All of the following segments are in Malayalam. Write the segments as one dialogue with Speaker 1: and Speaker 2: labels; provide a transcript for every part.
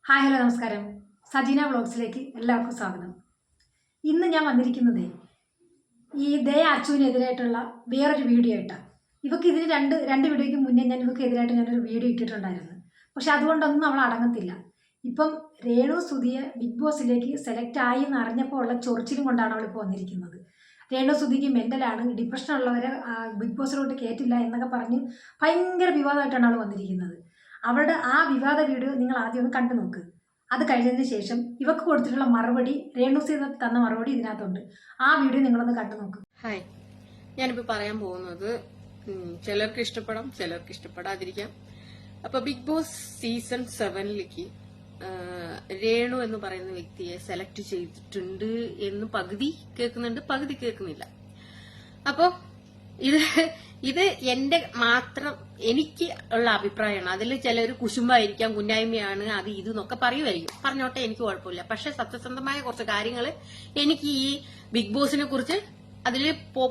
Speaker 1: ഹായ് ഹലോ നമസ്കാരം. സജീന വ്ളോഗ്സിലേക്ക് എല്ലാവർക്കും സ്വാഗതം. ഇന്ന് ഞാൻ വന്നിരിക്കുന്നത് ഈ ദയ അച്ചുവിനെതിരായിട്ടുള്ള വേറൊരു വീഡിയോ ആയിട്ടാണ്. ഇവർക്ക് ഇതിന് രണ്ട് വീഡിയോയ്ക്ക് മുന്നേ ഞാൻ ഇവർക്ക് ഞാനൊരു വീഡിയോ ഇട്ടിട്ടുണ്ടായിരുന്നു. പക്ഷെ അതുകൊണ്ടൊന്നും അവൾ അടങ്ങത്തില്ല. ഇപ്പം രേണു സുധിയെ ബിഗ് ബോസിലേക്ക് സെലക്ട് ആയി എന്ന് അറിഞ്ഞപ്പോൾ ഉള്ള ചൊറിച്ചിലും കൊണ്ടാണ് അവളിപ്പോൾ വന്നിരിക്കുന്നത്. രേണു സുധിക്ക് മെൻ്റലാണ്, ഡിപ്രഷനുള്ളവരെ ബിഗ് ബോസിലോട്ട് കയറ്റില്ല എന്നൊക്കെ പറഞ്ഞ് ഭയങ്കര വിവാദമായിട്ടാണ് അവൾ വന്നിരിക്കുന്നത്. അവളുടെ ആ വിവാദ വീഡിയോ നിങ്ങൾ ആദ്യം ഒന്ന് കണ്ടു നോക്ക്. അത് കഴിഞ്ഞതിന് ശേഷം ഇവക്ക് കൊടുത്തിട്ടുള്ള മറുപടി, രേണു സുധി തന്ന മറുപടി ഇതിനകത്തുണ്ട്. ആ വീഡിയോ നിങ്ങളൊന്ന് കണ്ടു നോക്ക്.
Speaker 2: ഹായ്, ഞാനിപ്പോൾ പറയാൻ പോകുന്നത് ചിലർക്ക് ഇഷ്ടപ്പെടാം, ചിലർക്ക് ഇഷ്ടപ്പെടാതിരിക്കാം. അപ്പൊ ബിഗ് ബോസ് സീസൺ 7ലേക്ക് രേണു എന്ന് പറയുന്ന വ്യക്തിയെ സെലക്ട് ചെയ്തിട്ടുണ്ട് എന്ന് പകുതി കേൾക്കുന്നുണ്ട്, പകുതി കേൾക്കുന്നില്ല. അപ്പോ ഇത് എന്റെ മാത്രം എനിക്ക് ഉള്ള അഭിപ്രായമാണ്. അതിൽ ചിലർ കുശുമ്പായിരിക്കാം, കുന്നായ്മയാണ്, അത് ഇതെന്നൊക്കെ പറയുമായിരിക്കും. പറഞ്ഞോട്ടെ, എനിക്ക് കുഴപ്പമില്ല. പക്ഷെ സത്യസന്ധമായ കുറച്ച് കാര്യങ്ങൾ എനിക്ക് ഈ ബിഗ് ബോസിനെ കുറിച്ച് അതിൽ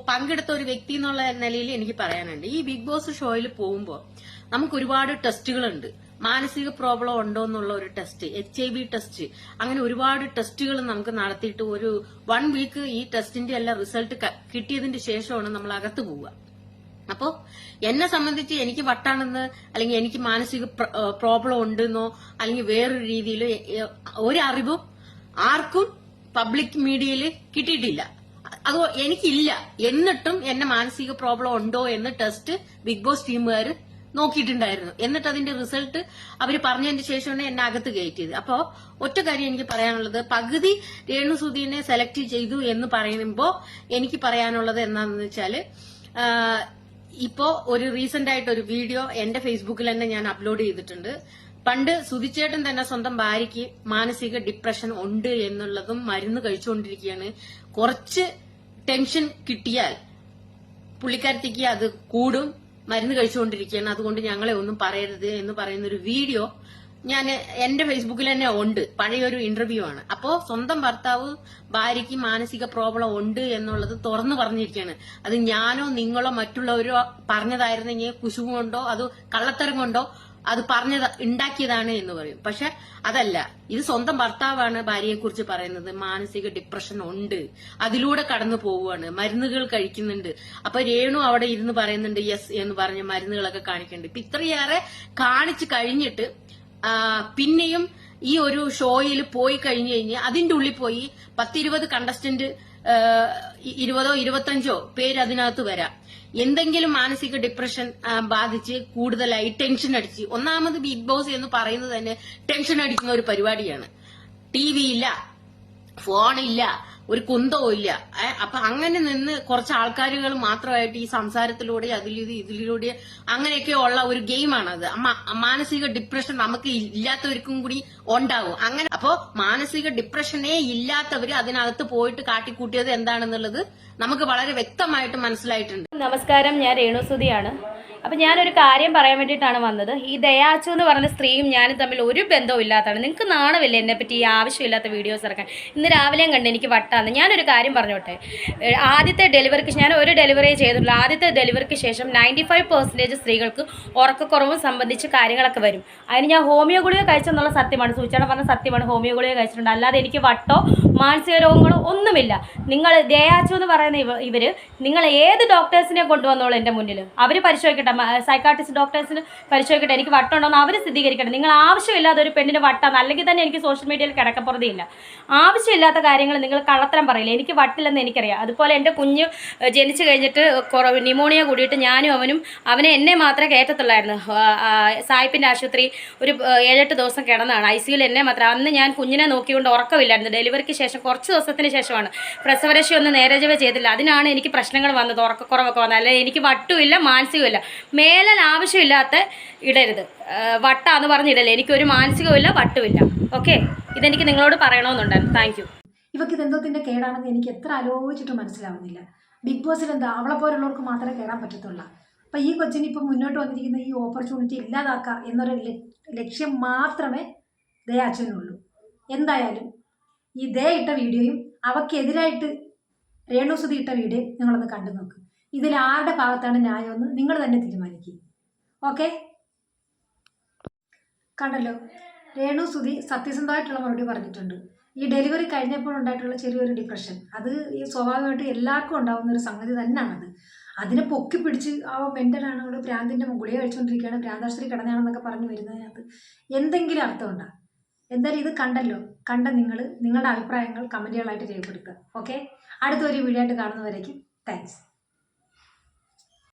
Speaker 2: പങ്കെടുത്ത ഒരു വ്യക്തി എന്നുള്ള നിലയിൽ എനിക്ക് പറയാനുണ്ട്. ഈ ബിഗ് ബോസ് ഷോയിൽ പോകുമ്പോൾ നമുക്ക് ഒരുപാട് ടെസ്റ്റുകളുണ്ട്. മാനസിക പ്രോബ്ലം ഉണ്ടോ എന്നുള്ള ഒരു ടെസ്റ്റ്, HIV ടെസ്റ്റ്, അങ്ങനെ ഒരുപാട് ടെസ്റ്റുകൾ നമുക്ക് നടത്തിയിട്ട് ഒരു 1 വീക്ക് ഈ ടെസ്റ്റിന്റെ എല്ലാം റിസൾട്ട് കിട്ടിയതിന്റെ ശേഷമാണ് നമ്മൾ അകത്ത് പോവുക. അപ്പോ എന്നെ സംബന്ധിച്ച് എനിക്ക് വട്ടാണെന്ന്, അല്ലെങ്കിൽ എനിക്ക് മാനസിക പ്രോബ്ലം ഉണ്ടെന്നോ, അല്ലെങ്കിൽ വേറൊരു രീതിയിൽ ഒരു അറിവും ആർക്കും പബ്ലിക് മീഡിയയിൽ കിട്ടിയിട്ടില്ല. അതോ എനിക്കില്ല. എന്നിട്ടും എന്നെ മാനസിക പ്രോബ്ലം ഉണ്ടോ എന്ന് ടെസ്റ്റ് ബിഗ് ബോസ് ടീമുകാർ നോക്കിയിട്ടുണ്ടായിരുന്നു. എന്നിട്ട് അതിന്റെ റിസൾട്ട് അവർ പറഞ്ഞതിന് ശേഷമാണ് എന്നെ അകത്ത് കയറ്റിയത്. അപ്പോ ഒറ്റ കാര്യം എനിക്ക് പറയാനുള്ളത്, പകുതി രേണു സുധീനെ സെലക്ട് ചെയ്തു എന്ന് പറയുമ്പോ എനിക്ക് പറയാനുള്ളത് എന്താണെന്ന് വെച്ചാല്, ഇപ്പോ ഒരു റീസെന്റ് ആയിട്ട് ഒരു വീഡിയോ എന്റെ ഫേസ്ബുക്കിൽ തന്നെ ഞാൻ അപ്ലോഡ് ചെയ്തിട്ടുണ്ട്. പണ്ട് സുധിച്ചേട്ടൻ തന്നെ സ്വന്തം ഭാര്യയ്ക്ക് മാനസിക ഡിപ്രഷൻ ഉണ്ട് എന്നുള്ളതും മരുന്ന് കഴിച്ചുകൊണ്ടിരിക്കുകയാണ്. കുറച്ച് ടെൻഷൻ കിട്ടിയാൽ പുള്ളിക്കാരത്തേക്ക് അത് കൂടും, മരുന്ന് കഴിച്ചുകൊണ്ടിരിക്കുകയാണ്, അതുകൊണ്ട് ഞങ്ങളെ ഒന്നും പറയരുത് എന്ന് പറയുന്ന ഒരു വീഡിയോ ഞാൻ എന്റെ ഫേസ്ബുക്കിൽ തന്നെ ഉണ്ട്. പഴയൊരു ഇന്റർവ്യൂ ആണ്. അപ്പോ സ്വന്തം ഭർത്താവ് ഭാര്യയ്ക്ക് മാനസിക പ്രോബ്ലം ഉണ്ട് എന്നുള്ളത് തുറന്നു പറഞ്ഞിരിക്കുകയാണ്. അത് ഞാനോ നിങ്ങളോ മറ്റുള്ളവരോ പറഞ്ഞതായിരുന്നെങ്കിൽ കുശുമ കൊണ്ടോ അത് കള്ളത്തരം കൊണ്ടോ അത് ഉണ്ടാക്കിയതാണ് എന്ന് പറയും. പക്ഷെ അതല്ല, ഇത് സ്വന്തം ഭർത്താവാണ് ഭാര്യയെ കുറിച്ച് പറയുന്നത്. മാനസിക ഡിപ്രഷൻ ഉണ്ട്, അതിലൂടെ കടന്നു പോവുകയാണ്, മരുന്നുകൾ കഴിക്കുന്നുണ്ട്. അപ്പൊ രേണു അവിടെ ഇരുന്ന് പറയുന്നുണ്ട് യെസ് എന്ന് പറഞ്ഞ് മരുന്നുകളൊക്കെ കാണിക്കുന്നുണ്ട്. ഇപ്പൊ ഇത്രയേറെ കാണിച്ചു കഴിഞ്ഞിട്ട് പിന്നെയും ഈ ഒരു ഷോയിൽ പോയി കഴിഞ്ഞു കഴിഞ്ഞാൽ അതിന്റെ ഉള്ളിൽ പോയി 10-20 കണ്ടസ്റ്റന്റ് 20ഓ 25ഓ പേര് അതിനകത്ത് വരാം. എന്തെങ്കിലും മാനസിക ഡിപ്രഷൻ ബാധിച്ച് കൂടുതലായി ടെൻഷൻ അടിച്ച്, ഒന്നാമത് ബിഗ് ബോസ് എന്ന് പറയുന്നത് തന്നെ ടെൻഷൻ അടിക്കുന്ന ഒരു പരിപാടിയാണ്. TV ഇല്ല, ഫോണില്ല, ഒരു കുന്തവും ഇല്ല. അപ്പൊ അങ്ങനെ നിന്ന് കുറച്ച് ആൾക്കാരുകൾ മാത്രമായിട്ട് ഈ സംസാരത്തിലൂടെ ഇതിലൂടെ അങ്ങനെയൊക്കെ ഉള്ള ഒരു ഗെയിമാണത്. മാനസിക ഡിപ്രഷൻ നമുക്ക് ഇല്ലാത്തവർക്കും കൂടി ഉണ്ടാവും. അങ്ങനെ അപ്പോ മാനസിക ഡിപ്രഷനേ ഇല്ലാത്തവര് അതിനകത്ത് പോയിട്ട് കാട്ടിക്കൂട്ടിയത് എന്താണെന്നുള്ളത് നമുക്ക് വളരെ വ്യക്തമായിട്ട് മനസ്സിലായിട്ടുണ്ട്.
Speaker 3: നമസ്കാരം, ഞാൻ രേണു സുധിയാണ്. അപ്പം ഞാനൊരു കാര്യം പറയാൻ വേണ്ടിയിട്ടാണ് വന്നത്. ഈ ദയാച്ചു എന്ന് പറഞ്ഞ സ്ത്രീയും ഞാനും തമ്മിൽ ഒരു ബന്ധവും ഇല്ലാത്തതാണ്. നിങ്ങൾക്ക് നാണമില്ല എന്നെപ്പറ്റി ഈ ആവശ്യമില്ലാത്ത വീഡിയോസ് ഇറക്കാൻ. ഇന്ന് രാവിലെയും കണ്ട് എനിക്ക് വട്ടാന്ന്. ഞാനൊരു കാര്യം പറഞ്ഞോട്ടെ. ആദ്യത്തെ ഡെലിവറിക്ക് ഞാൻ ഒരു ഡെലിവറിയെ ചെയ്തിട്ടുള്ളൂ. ആദ്യത്തെ ഡെലിവറിക്ക് ശേഷം 95% സ്ത്രീകൾക്ക് ഉറക്കക്കുറവും സംബന്ധിച്ച് കാര്യങ്ങളൊക്കെ വരും. അതിന് ഞാൻ ഹോമിയോ ഗുളിക കഴിച്ചെന്നുള്ള സത്യമാണ്. സൂചന പറഞ്ഞ സത്യമാണ്, ഹോമിയോ ഗുളിക കഴിച്ചിട്ടുണ്ട്. അല്ലാതെ എനിക്ക് വട്ടോ മാനസിക രോഗങ്ങളോ ഒന്നുമില്ല. നിങ്ങൾ ദയാച്ചു എന്ന് പറയുന്ന ഇവർ നിങ്ങൾ ഏത് ഡോക്ടേഴ്സിനെ കൊണ്ടുവന്നോളൂ എൻ്റെ മുന്നിൽ. അവർ പരിശോധിക്കട്ടെ, സൈക്കാട്രിസ്റ്റ് ഡോക്ടേഴ്സിന് പരിശോധിക്കട്ടെ, എനിക്ക് വട്ടമുണ്ടോന്ന് അവർ സ്ഥിരീകരിക്കട്ടെ. നിങ്ങൾ ആവശ്യമില്ലാതെ ഒരു പെണ്ണിന് വട്ടാന്ന്, അല്ലെങ്കിൽ തന്നെ എനിക്ക് സോഷ്യൽ മീഡിയയിൽ കിടക്കപ്പുറതിയില്ല. ആവശ്യമില്ലാത്ത കാര്യങ്ങൾ നിങ്ങൾ കള്ളത്തരം പറയില്ല. എനിക്ക് വട്ടില്ലെന്ന് എനിക്കറിയാം. അതുപോലെ എൻ്റെ കുഞ്ഞ് ജനിച്ചു കഴിഞ്ഞിട്ട് ന്യൂമോണിയ കൂടിയിട്ട് ഞാനും അവനെ എന്നെ മാത്രമേ കയറ്റത്തുള്ളായിരുന്നു. സായിപ്പിൻ്റെ ആശുപത്രി ഒരു 7-8 ദിവസം കിടന്നതാണ് ICUയിൽ എന്നെ മാത്രം. അന്ന് ഞാൻ കുഞ്ഞിനെ നോക്കിക്കൊണ്ട് ഉറക്കമില്ലായിരുന്നു. ഡെലിവറിക്ക് ശേഷം കുറച്ച് ദിവസത്തിന് ശേഷമാണ്. പ്രസവരക്ഷ ഒന്നും നേരെ ചെയ്തില്ല. അതിനാണ് എനിക്ക് പ്രശ്നങ്ങൾ വന്നത്, ഉറക്കക്കുറവൊക്കെ വന്നത്. അല്ലെങ്കിൽ എനിക്ക് വട്ടുമില്ല, മാനസികമില്ല. മേലാൽ ആവശ്യമില്ലാത്ത ഇടരുത്. വട്ടാന്ന് പറഞ്ഞിടല്ലേ. എനിക്കൊരു മാനസികമില്ല, വട്ടുമില്ല. ഓക്കെ, ഇതെനിക്ക് നിങ്ങളോട് പറയണമെന്നുണ്ടായിരുന്നു. Thank you.
Speaker 1: ഇവക്ക് ഇതെന്തോത്തിന്റെ കേടാണെന്ന് എനിക്ക് എത്ര ആലോചിച്ചിട്ടും മനസ്സിലാവുന്നില്ല. ബിഗ് ബോസിൽ എന്താ അവളെ പോലുള്ളവർക്ക് മാത്രമേ കയറാൻ പറ്റത്തുള്ളൂ. അപ്പം ഈ കൊച്ചിന് ഇപ്പം മുന്നോട്ട് വന്നിരിക്കുന്ന ഈ ഓപ്പർച്യൂണിറ്റി ഇല്ലാതാക്കുക എന്നൊരു ലക്ഷ്യം മാത്രമേ ദയാച്ചനുള്ളൂ. എന്തായാലും ഈ ദയ ഇട്ട വീഡിയോയും അവക്കെതിരായിട്ട് രേണു സുധി ഇട്ട വീഡിയോ നിങ്ങളൊന്ന് കണ്ടു നോക്ക്. ഇതിൽ ആരുടെ ഭാഗത്താണ് ന്യായമെന്ന് നിങ്ങൾ തന്നെ തീരുമാനിക്കുക. ഓക്കെ, കണ്ടല്ലോ. രേണു സുധി സത്യസന്ധമായിട്ടുള്ള മറുപടി പറഞ്ഞിട്ടുണ്ട്. ഈ ഡെലിവറി കഴിഞ്ഞപ്പോൾ ഉണ്ടായിട്ടുള്ള ചെറിയൊരു ഡിപ്രഷൻ, അത് ഈ സ്വാഭാവികമായിട്ട് എല്ലാവർക്കും ഉണ്ടാകുന്ന ഒരു സംഗതി തന്നെയാണത്. അതിനെ പൊക്കി പിടിച്ച് മെൻ്റലാണ്, അവൾ ഭ്രാന്തിൻ്റെ ഗുളിക കഴിച്ചുകൊണ്ടിരിക്കുകയാണ്, ഭ്രാന്താശുപത്രി കിടന്നാണെന്നൊക്കെ പറഞ്ഞു വരുന്നതിനകത്ത് എന്തെങ്കിലും അർത്ഥമുണ്ടോ? എന്തായാലും ഇത് കണ്ടല്ലോ, കണ്ട നിങ്ങളുടെ അഭിപ്രായങ്ങൾ കമൻറ്റുകളായിട്ട് രേഖപ്പെടുത്തുക. ഓക്കെ, അടുത്തൊരു വീഡിയോ ആയിട്ട് കാണുന്നവരേക്കും താങ്ക്സ്.